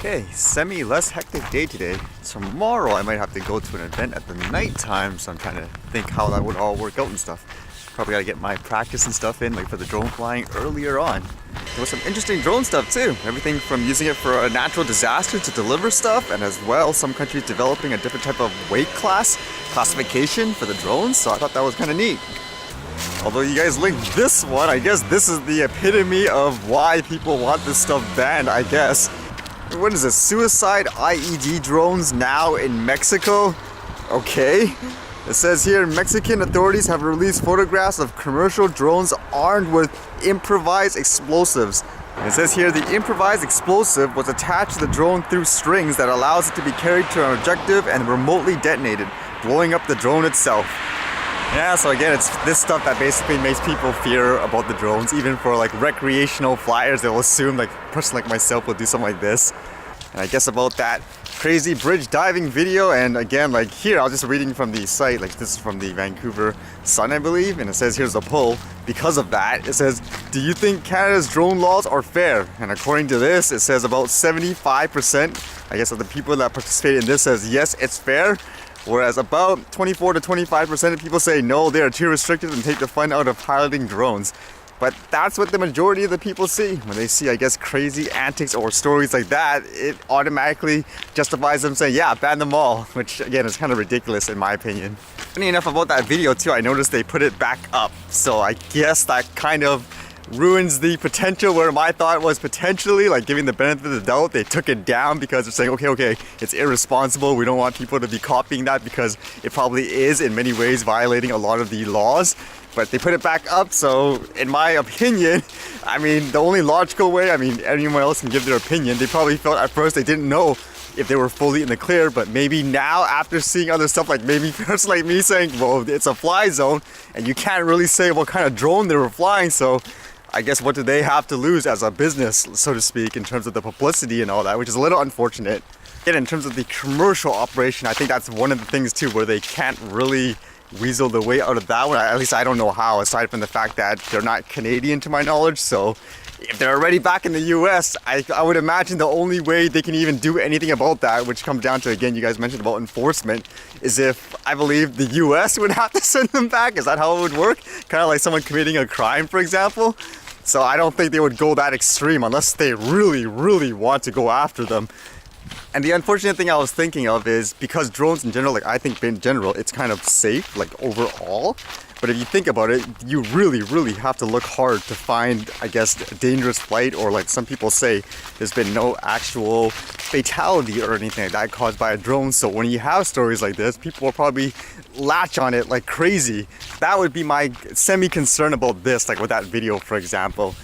Okay, less hectic day today. Tomorrow I might have to go to an event at the night time, so I'm trying to think how that would all work out and stuff. Probably gotta get my practice and stuff in, like for the drone flying earlier on. There was some interesting drone stuff too. Everything from using it for a natural disaster to deliver stuff, and as well some countries developing a different type of weight classification for the drones, so I thought that was kind of neat. Although you guys linked this one, I guess this is the epitome of why people want this stuff banned, I guess. What is this? Suicide IED drones now in Mexico? Okay. It says here, Mexican authorities have released photographs of commercial drones armed with improvised explosives. And it says here, the improvised explosive was attached to the drone through strings that allows it to be carried to an objective and remotely detonated, blowing up the drone itself. Yeah, so again, it's this stuff that basically makes people fear about the drones. Even for like recreational flyers, they'll assume like a person like myself will do something like this. And I guess about that crazy bridge diving video, and again, like here, I was just reading from the site, like this is from the Vancouver Sun, I believe, and it says here's a poll. Because of that, it says, do you think Canada's drone laws are fair? And according to this, it says about 75%, I guess, of the people that participate in this says yes, it's fair. Whereas about 24 to 25% of people say no, they are too restricted and take the fun out of piloting drones. But that's what the majority of the people see. When they see, I guess, crazy antics or stories like that, it automatically justifies them saying, yeah, ban them all. Which, again, is kind of ridiculous in my opinion. Funny enough about that video too, I noticed they put it back up. So I guess that kind of ruins the potential where my thought was potentially like giving the benefit of the doubt. They took it down because they're saying, okay, it's irresponsible. We don't want people to be copying that because it probably is in many ways violating a lot of the laws. But they put it back up, so in my opinion, I mean, the only logical way, I mean, anyone else can give their opinion. They probably felt at first they didn't know if they were fully in the clear, but maybe now after seeing other stuff, like maybe a person like me saying, well, it's a fly zone, and you can't really say what kind of drone they were flying, so I guess what do they have to lose as a business, so to speak, in terms of the publicity and all that, which is a little unfortunate. And in terms of the commercial operation, I think that's one of the things too, where they can't really weasel the way out of that one. At least I don't know how, aside from the fact that they're not Canadian to my knowledge. So if they're already back in the US, I would imagine the only way they can even do anything about that, which comes down to, again, you guys mentioned about enforcement, is if I believe the US would have to send them back. Is that how it would work? Kind of like someone committing a crime, for example. So I don't think they would go that extreme unless they really, really want to go after them. And the unfortunate thing I was thinking of is because drones in general, like I think in general, it's kind of safe, like overall. But if you think about it, you really, really have to look hard to find, I guess, a dangerous flight, or like some people say, there's been no actual fatality or anything like that caused by a drone. So when you have stories like this, people will probably latch on it like crazy. That would be my semi-concern about this, like with that video, for example.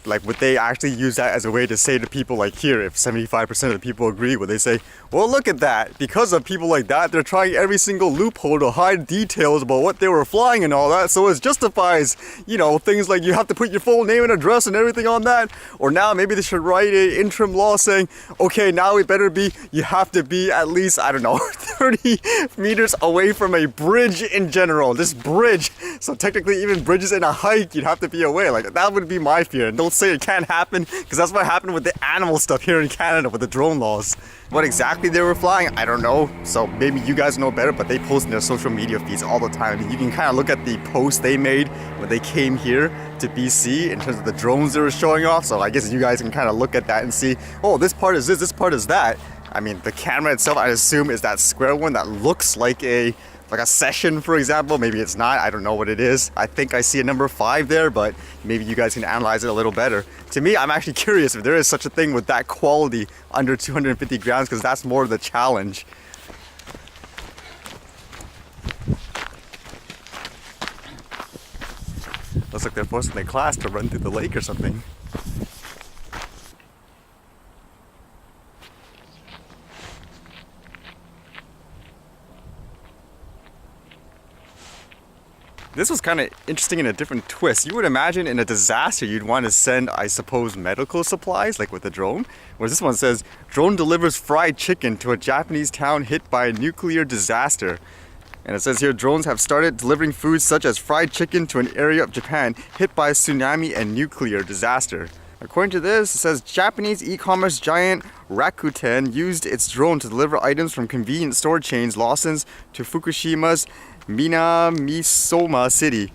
Like, would they actually use that as a way to say to people like here, if 75% of the people agree, would they say, well, look at that, because of people like that, they're trying every single loophole to hide details about what they were flying and all that, so it justifies, you know, things like you have to put your full name and address and everything on that. Or now maybe they should write a interim law saying, okay, now it better be, you have to be at least, I don't know, 30 meters away from a bridge in general, this bridge. So technically even bridges in a hike, you'd have to be away. Like, that would be my fear. And don't say it can't happen, because that's what happened with the animal stuff here in Canada with the drone laws. What exactly they were flying, I don't know. So maybe you guys know better, but they post in their social media feeds all the time. I mean, you can kind of look at the post they made when they came here to BC in terms of the drones they were showing off. So I guess you guys can kind of look at that and see, oh, this part is this part is that. I mean, the camera itself, I assume, is that square one that looks like a session, for example. Maybe it's not, I don't know what it is. I think I see a number 5 there, but maybe you guys can analyze it a little better. To me, I'm actually curious if there is such a thing with that quality under 250 grams, because that's more of the challenge. Looks like they're forcing the class to run through the lake or something. This was kind of interesting in a different twist. You would imagine in a disaster you'd want to send, I suppose, medical supplies, like with the drone. Whereas this one says, drone delivers fried chicken to a Japanese town hit by a nuclear disaster. And it says here, drones have started delivering foods such as fried chicken to an area of Japan hit by a tsunami and nuclear disaster. According to this, it says Japanese e-commerce giant Rakuten used its drone to deliver items from convenience store chains Lawson's to Fukushima's Minamisoma City.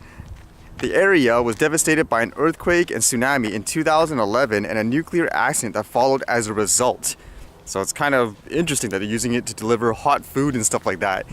The area was devastated by an earthquake and tsunami in 2011 and a nuclear accident that followed as a result. So it's kind of interesting that they're using it to deliver hot food and stuff like that.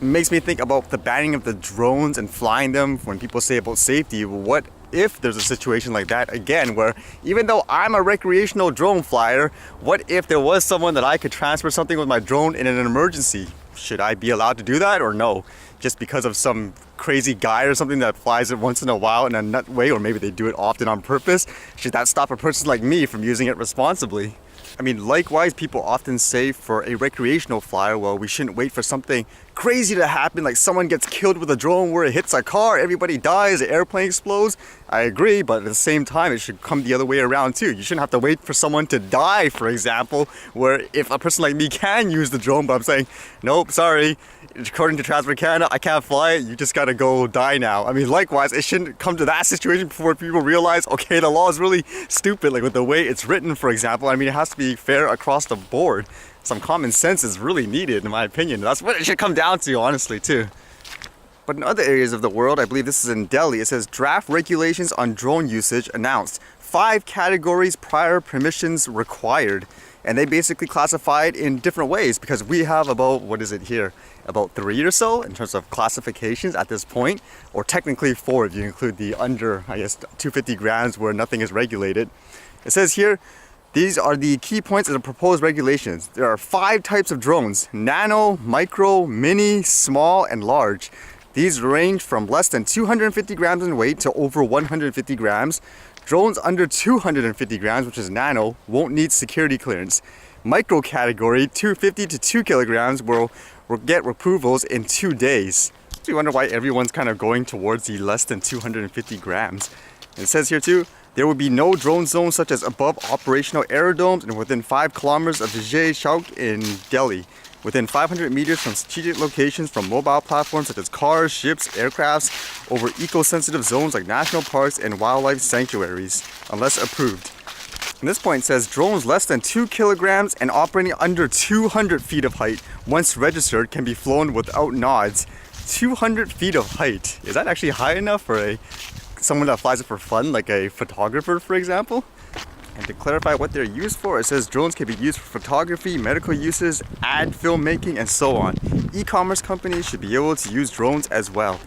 It makes me think about the banning of the drones and flying them. When people say about safety, what if there's a situation like that again, where even though I'm a recreational drone flyer, what if there was someone that I could transfer something with my drone in an emergency? Should I be allowed to do that or no? Just because of some crazy guy or something that flies it once in a while in a nut way, or maybe they do it often on purpose, should that stop a person like me from using it responsibly? I mean, likewise, people often say for a recreational flyer, well, we shouldn't wait for something crazy to happen, like someone gets killed with a drone where it hits a car, everybody dies, the airplane explodes. I agree, but at the same time, it should come the other way around too. You shouldn't have to wait for someone to die, for example, where if a person like me can use the drone, but I'm saying, nope, sorry, according to Transport Canada, I can't fly it, you just gotta go die now. I mean, likewise, it shouldn't come to that situation before people realize, okay, the law is really stupid, like with the way it's written, for example. I mean, it has to be fair across the board. Some common sense is really needed, in my opinion. That's what it should come down to, honestly, too. But in other areas of the world, I believe this is in Delhi, it says draft regulations on drone usage announced. 5 categories, prior permissions required. And they basically classify it in different ways, because we have about, what is it here, about 3 or so in terms of classifications at this point, or technically 4 if you include the under, I guess, 250 grams where nothing is regulated. It says here, these are the key points of the proposed regulations. There are 5 types of drones: nano, micro, mini, small, and large. These range from less than 250 grams in weight to over 150 grams. Drones under 250 grams, which is nano, won't need security clearance. Micro category, 250 to 2 kilograms, will get approvals in 2 days. So you wonder why everyone's kind of going towards the less than 250 grams. And it says here too, there will be no drone zones such as above operational aerodromes and within 5 kilometers of Vijay Chowk in Delhi. Within 500 meters from strategic locations from mobile platforms such as cars, ships, aircrafts, over eco-sensitive zones like national parks and wildlife sanctuaries, unless approved. And this point says drones less than 2 kilograms and operating under 200 feet of height, once registered, can be flown without nods. 200 feet of height. Is that actually high enough for someone that flies it for fun, like a photographer, for example? And to clarify what they're used for, it says drones can be used for photography, medical uses, ad filmmaking, and so on. E-commerce companies should be able to use drones as well.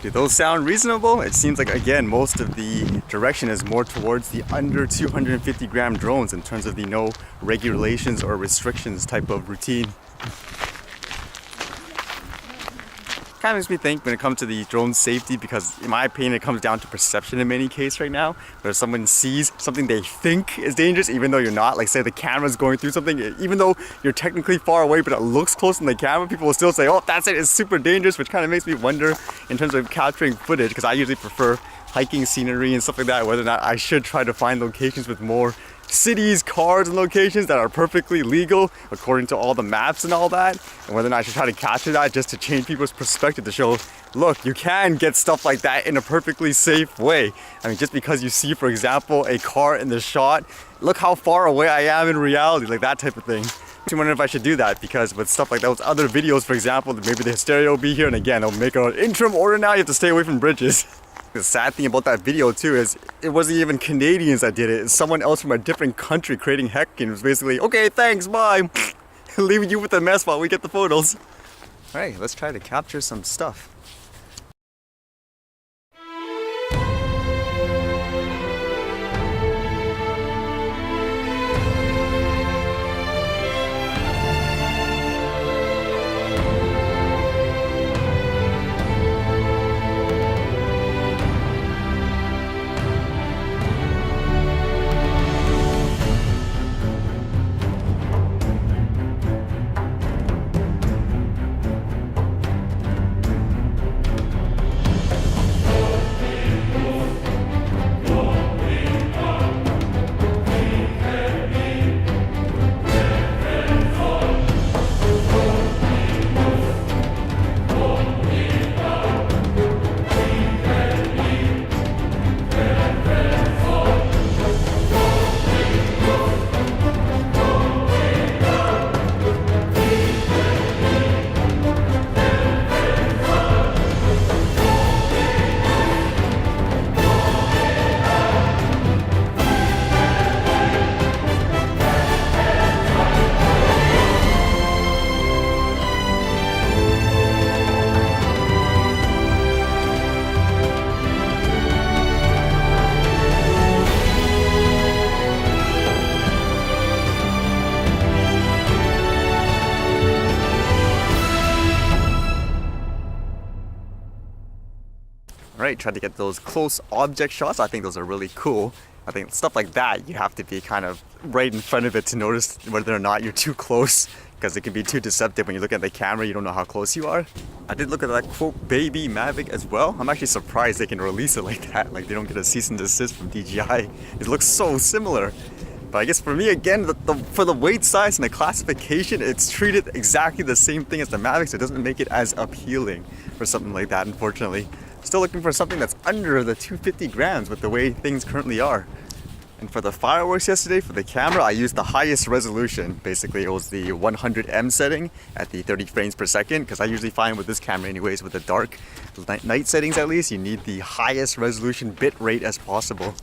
Do those sound reasonable? It seems like, again, most of the direction is more towards the under 250 gram drones in terms of the no regulations or restrictions type of routine. Kind of makes me think when it comes to the drone safety, because in my opinion it comes down to perception in many cases right now, where someone sees something they think is dangerous even though you're not. Like say the camera's going through something, even though you're technically far away but it looks close in the camera, people will still say, oh, that's it, it's super dangerous, which kind of makes me wonder in terms of capturing footage, because I usually prefer hiking scenery and stuff like that, whether or not I should try to find locations with more cities, cars, and locations that are perfectly legal according to all the maps and all that, and whether or not I should try to capture that just to change people's perspective, to show, look, you can get stuff like that in a perfectly safe way. I mean, just because you see, for example, a car in the shot, look how far away I am in reality, like that type of thing. I wonder if I should do that, because with stuff like those other videos, for example, maybe the hysteria will be here, and again, they'll make an interim order now, you have to stay away from bridges. The sad thing about that video too is it wasn't even Canadians that did it. It's someone else from a different country creating heck, and it was basically, okay, thanks, bye. Leaving you with the mess while we get the photos. Alright, let's try to capture some stuff. Alright, try to get those close object shots. I think those are really cool. I think stuff like that, you have to be kind of right in front of it to notice whether or not you're too close, because it can be too deceptive when you look at the camera, you don't know how close you are. I did look at that quote baby Mavic as well. I'm actually surprised they can release it like that, like they don't get a cease and desist from DJI. It looks so similar. But I guess for me again, for the weight size and the classification, it's treated exactly the same thing as the Mavic, so it doesn't make it as appealing for something like that, unfortunately. Still looking for something that's under the 250 grams with the way things currently are. And for the fireworks yesterday, for the camera, I used the highest resolution. Basically, it was the 100M setting at the 30 frames per second, because I usually find with this camera anyways, with the dark night settings at least, you need the highest resolution bit rate as possible.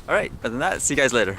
Alright, other than that, see you guys later.